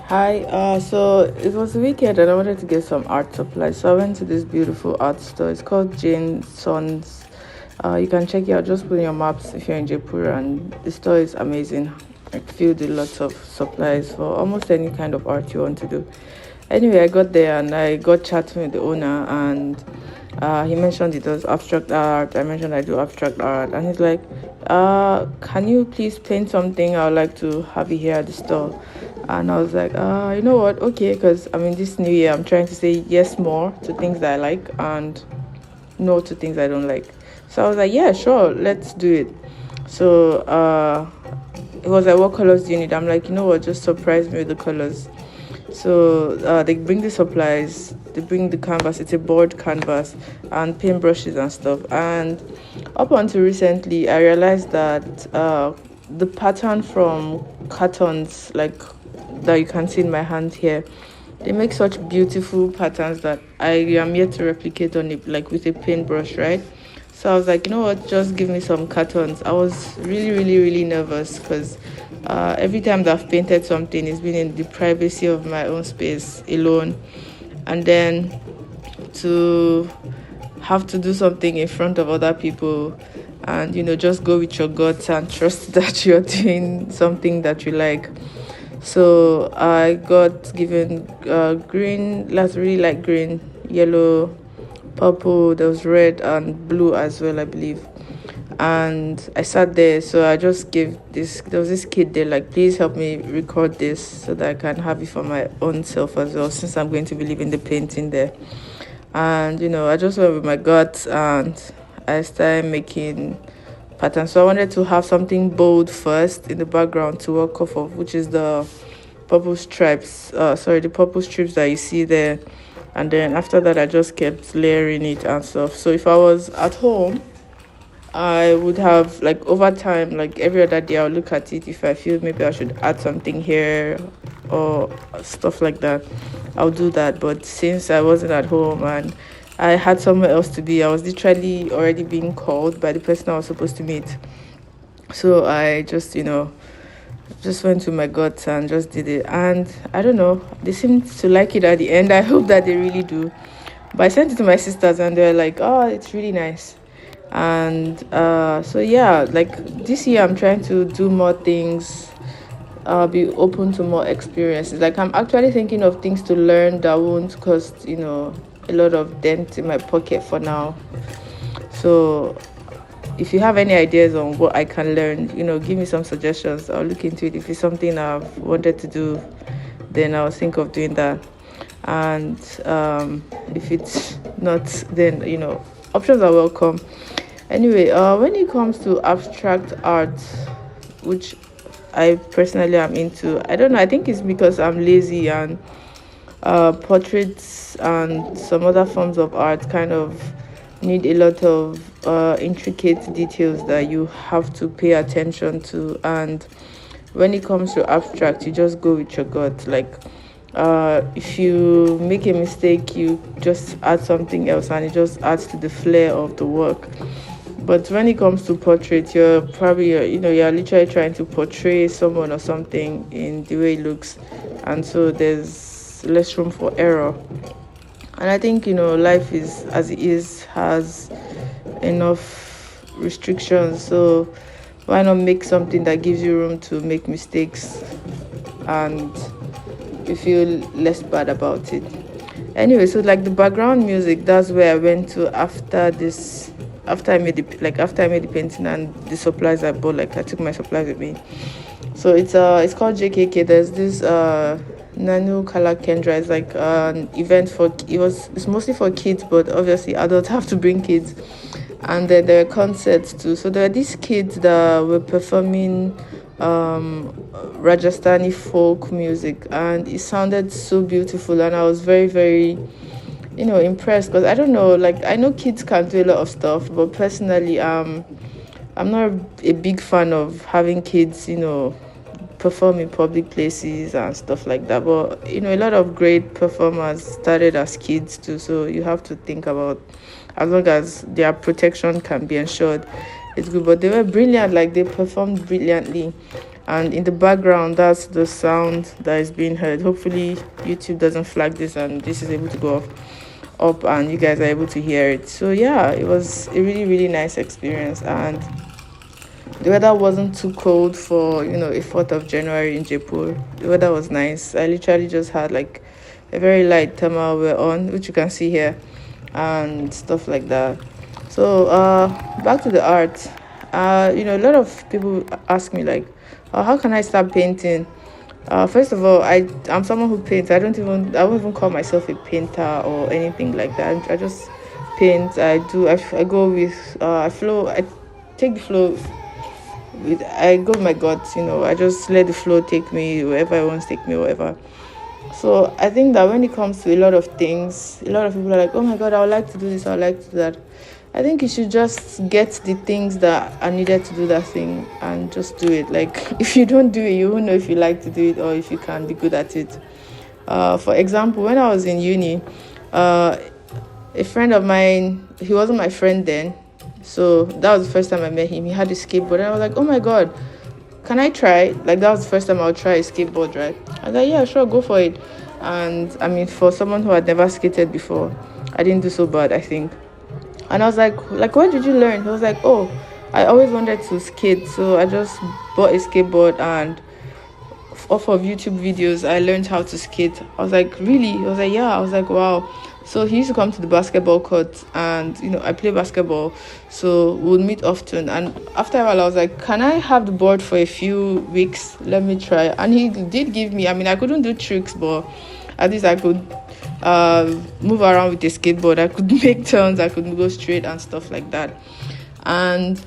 Hi, so it was the weekend and I wanted to get some art supplies. So I went to this beautiful art store. It's called Jane Sons. You can check it out. Just put in your maps if you're in Jaipur, and the store is amazing. Like filled with lots of supplies for almost any kind of art you want to do. Anyway, I got there and I got chatting with the owner, and he mentioned he does abstract art. I mentioned I do abstract art, and he's like, "Can you please paint something? I would like to have it here at the store." And I was like, you know what? Okay, because I mean, this new year, I'm trying to say yes more to things that I like and no to things I don't like. So I was like, yeah, sure, let's do it. So it was like, what colors do you need? I'm like, you know what? Just surprise me with the colors. So they bring the supplies, they bring the canvas. It's a board canvas and paintbrushes and stuff. And up until recently, I realized that the pattern from cartons, like that you can see in my hand here, they make such beautiful patterns that I am yet to replicate on it, like with a paintbrush, right? So I was like, you know what, just give me some cartons. I was really, really, really nervous because every time that I've painted something, it's been in the privacy of my own space alone. And then to have to do something in front of other people and, just go with your guts and trust that you're doing something that you like. So I got given green, that's really like green, yellow, purple, there was red and blue as well, I believe. And I sat there, so I just gave this, there was this kid there, like, please help me record this so that I can have it for my own self as well, since I'm going to be leaving the painting there. And I just went with my guts and I started making pattern. So I wanted to have something bold first in the background to work off of, which is the purple stripes. The purple strips that you see there. And then after that, I just kept layering it and stuff. So if I was at home, I would have, like, over time, like every other day, I'll look at it. If I feel maybe I should add something here or stuff like that, I'll do that. But since I wasn't at home and I had somewhere else to be, I was literally already being called by the person I was supposed to meet. So I just went to my guts and just did it. And I don't know, they seemed to like it at the end. I hope that they really do. But I sent it to my sisters and they're like, oh, it's really nice. And so yeah, like this year I'm trying to do more things, be open to more experiences. Like I'm actually thinking of things to learn that won't cost, a lot of dent in my pocket for now. So if you have any ideas on what I can learn, give me some suggestions. I'll look into it. If it's something I've wanted to do, then I'll think of doing that. And if it's not, then options are welcome. Anyway, when it comes to abstract art, which I personally am into, I don't know, I think it's because I'm lazy, and portraits and some other forms of art kind of need a lot of intricate details that you have to pay attention to. And when it comes to abstract, you just go with your gut. Like if you make a mistake, you just add something else and it just adds to the flair of the work. But when it comes to portrait, you're probably, you're literally trying to portray someone or something in the way it looks. And so there's less room for error. And I think, life is as it is, has enough restrictions. So why not make something that gives you room to make mistakes and you feel less bad about it? Anyway, so like the background music, that's where I went to after this, after I made the painting and the supplies I bought. Like I took my supplies with me. So it's called JKK. There's this Nanu Kala Kendra. It's like an event it's mostly for kids, but obviously adults have to bring kids. And then there were concerts too. So there were these kids that were performing Rajasthani folk music, and it sounded so beautiful. And I was very, very, impressed, because I don't know, like I know kids can do a lot of stuff, but personally, I'm not a big fan of having kids, perform in public places and stuff like that. But a lot of great performers started as kids too, so you have to think about, as long as their protection can be ensured, it's good. But they were brilliant, like they performed brilliantly. and in the background that's the sound that is being heard. Hopefully YouTube doesn't flag this and this is able to go up and you guys are able to hear it. So yeah, it was a really really nice experience, and the weather wasn't too cold for a 4th of January in Jaipur. The weather was nice. I literally just had like a very light thermal wear on, which you can see here, and stuff like that. So back to the art. A lot of people ask me like, how can I start painting? First of all, I'm someone who paints. I won't even call myself a painter or anything like that. I just paint. I go with I flow. I take the flow. I go with my guts. I just let the flow take me wherever it wants to take me, wherever. So I think that when it comes to a lot of things, a lot of people are like, oh my god, I would like to do this, I would like to do that. I think you should just get the things that are needed to do that thing and just do it. Like, if you don't do it, you won't know if you like to do it or if you can be good at it. For example, when I was in uni, a friend of mine, he wasn't my friend then, so that was the first time I met him. He had a skateboard, and I was like, oh my god, can I try? Like, that was the first time I would try a skateboard, right? I was like, yeah, sure, go for it. And I mean, for someone who had never skated before, I didn't do so bad, I think. And I was like, when did you learn? He was like, oh, I always wanted to skate, so I just bought a skateboard, and off of YouTube videos, I learned how to skate. I was like, really? He was like, yeah. I was like, wow. So he used to come to the basketball court, and I play basketball, so we would meet often. And after a while, I was like, can I have the board for a few weeks? Let me try. And he did give me. I mean, I couldn't do tricks, but at least I could move around with a skateboard. I could make turns. I could go straight and stuff like that. And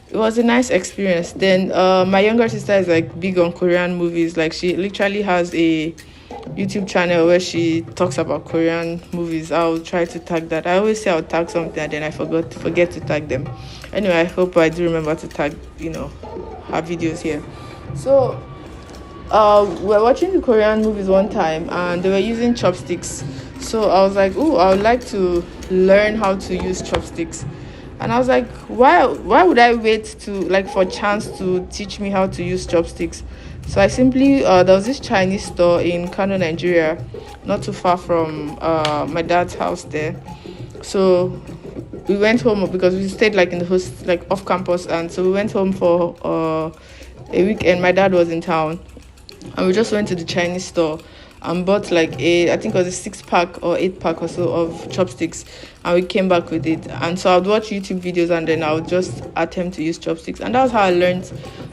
it was a nice experience. Then my younger sister is like big on Korean movies. Like, she literally has a YouTube channel where she talks about Korean movies. I'll try to tag that. I always say I'll tag something and then I forget to tag them. Anyway, I hope I do remember to tag her videos here. So we were watching the Korean movies one time and they were using chopsticks. So I was like, oh, I would like to learn how to use chopsticks. And I was like, why would I wait for a chance to teach me how to use chopsticks? So I simply there was this Chinese store in Kano, Nigeria, not too far from my dad's house there. So we went home because we stayed like in the host, like off campus, and so we went home for a weekend. My dad was in town, and we just went to the Chinese store and bought I think it was a 6-pack or 8-pack or so of chopsticks, and we came back with it. And so I would watch YouTube videos and then I would just attempt to use chopsticks, and that's how I learned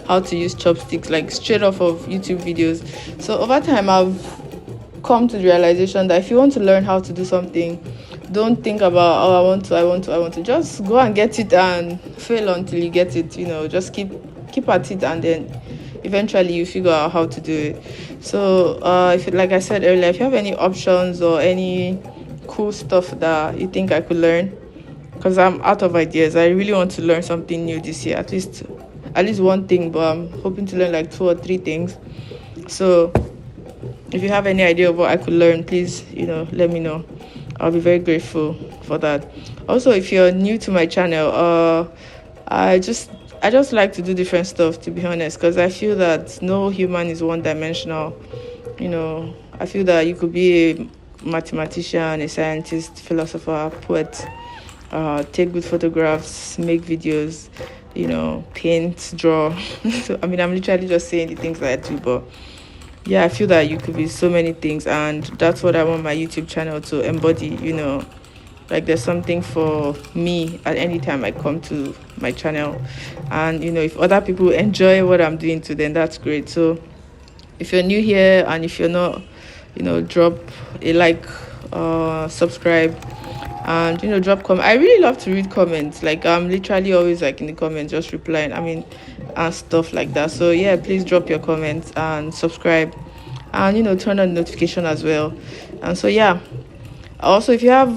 how to use chopsticks, like straight off of YouTube videos. So over time I've come to the realization that if you want to learn how to do something, don't think about, oh, I want to. Just go and get it and fail until you get it. Just keep at it, and then eventually you figure out how to do it. So like I said earlier, if you have any options or any cool stuff that you think I could learn, because I'm out of ideas. I really want to learn something new this year, at least one thing, but I'm hoping to learn like 2 or 3 things. So if you have any idea of what I could learn, please let me know. I'll be very grateful for that. Also, if you're new to my channel, I just like to do different stuff, to be honest, because I feel that no human is one-dimensional. I feel that you could be a mathematician, a scientist, philosopher, poet, take good photographs, make videos, paint, draw. So I mean, I'm literally just saying the things that I do, but yeah, I feel that you could be so many things, and that's what I want my YouTube channel to embody. Like, there's something for me at any time I come to my channel. And if other people enjoy what I'm doing too, then that's great. So if you're new here and if you're not, drop a like, subscribe, and drop comment. I really love to read comments. Like, I'm literally always like in the comments just replying, and stuff like that. So yeah, please drop your comments and subscribe, and turn on notification as well. And so yeah, also if you have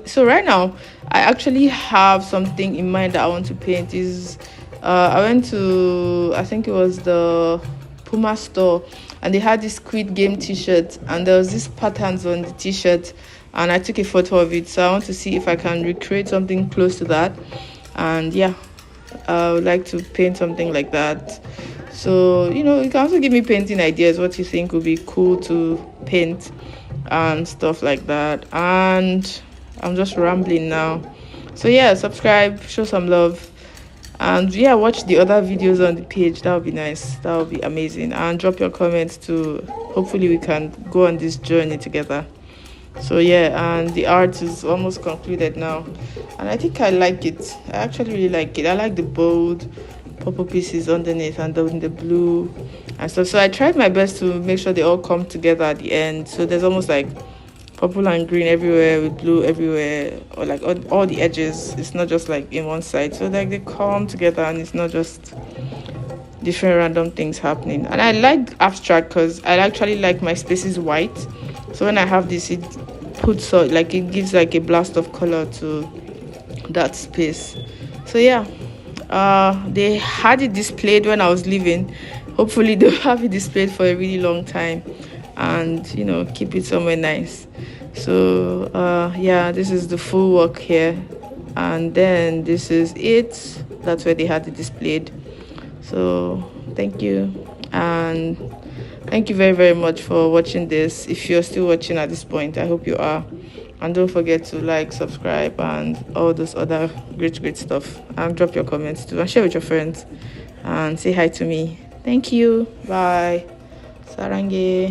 so right now I actually have something in mind that I want to paint. I went to, I think it was the Puma store, and they had this Squid Game t-shirt, and there was this patterns on the t-shirt, and I took a photo of it. So I want to see if I can recreate something close to that. And yeah, I would like to paint something like that. So you can also give me painting ideas, what you think would be cool to paint and stuff like that. And I'm just rambling now. So yeah, subscribe, show some love, and yeah, watch the other videos on the page. That would be nice, that would be amazing. And drop your comments too. Hopefully we can go on this journey together. So yeah, and the art is almost concluded now, and I think I like it. I actually really like it. I like the bold purple pieces underneath and then the blue and stuff. So I tried my best to make sure they all come together at the end, so there's almost like purple and green everywhere with blue everywhere, or like all the edges. It's not just like in one side, so like they come together and it's not just different random things happening. And I like abstract because I actually like my spaces white, so when I have this, it puts like it gives like a blast of color to that space. So yeah, they had it displayed when I was leaving. Hopefully they'll have it displayed for a really long time, and keep it somewhere nice. So yeah, this is the full work here, and then this is it. That's where they had it displayed. So thank you, and thank you very, very much for watching this. If you're still watching at this point, I hope you are. And don't forget to like, subscribe, and all those other great stuff. And drop your comments too, and share with your friends, and say hi to me. Thank you. Bye. Sarange.